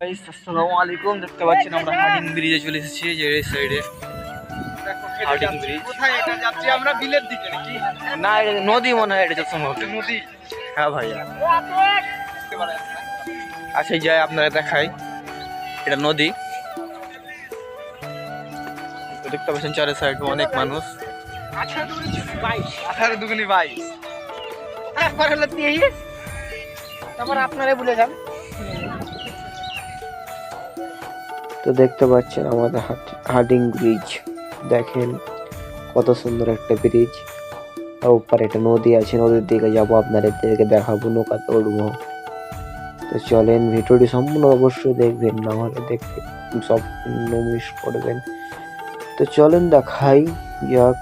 Guys আসসালামু আলাইকুম। দেখতে পাচ্ছেন আমরা হার্ডিং ব্রিজে চলে এসেছি, যে এই সাইডে হার্ডিং ব্রিজ। কোথায় এটা যাচ্ছি আমরা? বিলের দিকে নাকি? না, এটা নদী মনে হয়, এটা সম্ভবত নদী। হ্যাঁ ভাইয়া, আচ্ছা যাই আপনারা দেখাই, এটা নদী। তো দেখতে পাচ্ছেন চারি সাইডে অনেক মানুষ। 18 দুগুনি 22। একবার হলো 23, তারপর আপনারাই ভুলে যান। তো দেখতে পাচ্ছেন আমাদের হার্ডিং ব্রিজ, দেখেন কত সুন্দর একটা ব্রিজ। আর উপরে একটা নদী আছে, নদীর দিকে যাবো, আপনাদেরকে দেখাবো, নৌকাতে উঠবো। তো চলেন, ভিডিওটি সম্পূর্ণ অবশ্যই দেখবেন, না হলে দেখতে সব মিস করবেন। তো চলেন দেখাই যাক।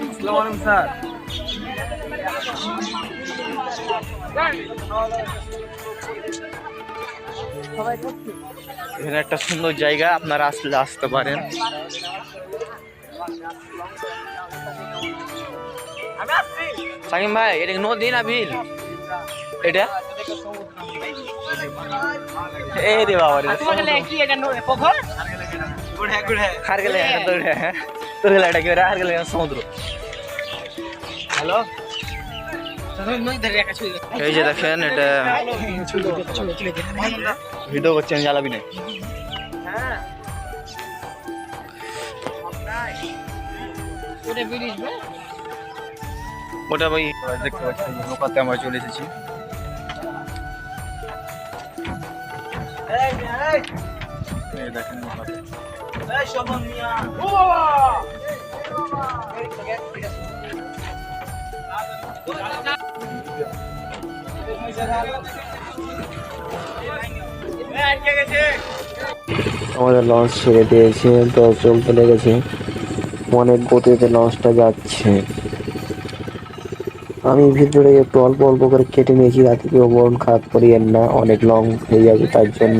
আসসালামু আলাইকুম স্যার। এখানে একটা সুন্দর জায়গা, আপনারা আসতে পারেন। সাকিম ভাই, এটা কি নদী না বিল? এটা এই রে বাবা রে, হারগেলে তোর গেলে এটা কি হারগেলে সমুদ্র। হ্যালো, এই যে দেখেন, এটা ভিডিও করছেন, জ্বালাবি না। ওটা ভাই দেখতে পাচ্ছেন, নৌকাতে আমরা চলে এসেছি। এই দেখেন নৌকাতে। আমাদের লঞ্চ ছেড়ে দিয়েছে, তো চলতে লেগেছে, অনেক গতিতে লঞ্চটা যাচ্ছে। আমি ভিতরে একটু অল্প অল্প করে কেটে নিয়েছি, যাতে কেউ মন খারাপ করিয়েন না, অনেক লং হয়ে যাবে তার জন্য।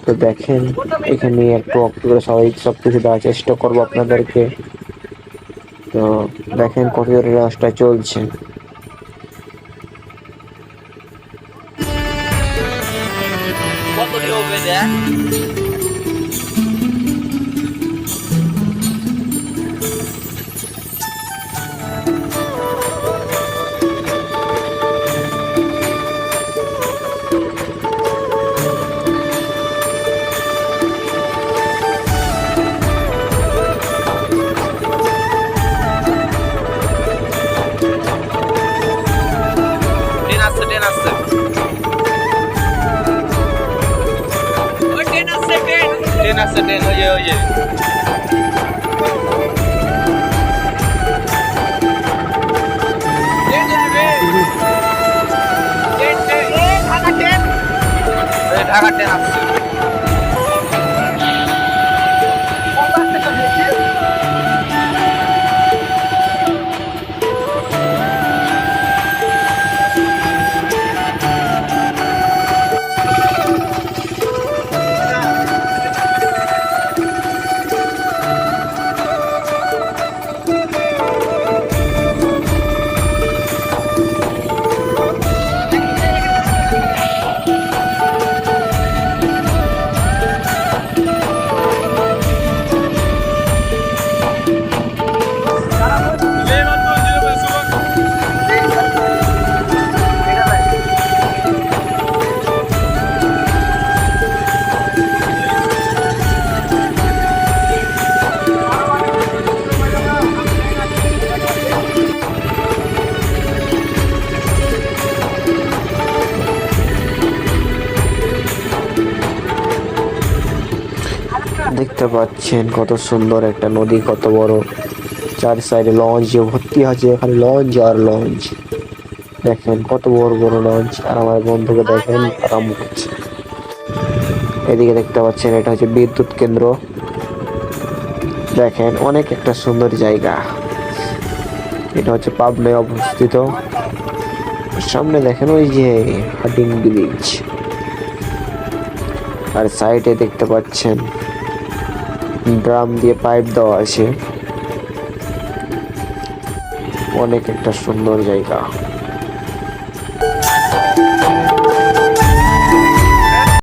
তো দেখেন এখানে একটু একটু করে সবাই সবকিছু দেওয়ার চেষ্টা করবো আপনাদেরকে। তো দেখেন কত জোরে লঞ্চটা চলছে। কত হবে দেখ। ট্রেন আসছে, ট্রেন ওই যে ঢাকা ট্রেন আসছে। দেখতে পাচ্ছেন কত সুন্দর একটা নদী, কত বড়, চার সাইডে লঞ্চ ভর্তি আছে, এখানে লঞ্চ আর লঞ্চ। দেখেন কত বড় বড় লঞ্চ, আর আমার বন্ধুকে দেখেন আরাম করছে। এদিকে দেখতে পাচ্ছেন এটা হচ্ছে বিদ্যুৎ কেন্দ্র। দেখেন অনেক একটা সুন্দর জায়গা, এটা হচ্ছে পাবনায় অবস্থিত। সামনে দেখেন ওই যে হার্ডিং ব্রিজ, আর সাইডে দেখতে পাচ্ছেন ড্রাম দিয়ে পাইপ দেওয়া আছে। অনেক একটা সুন্দর জায়গা।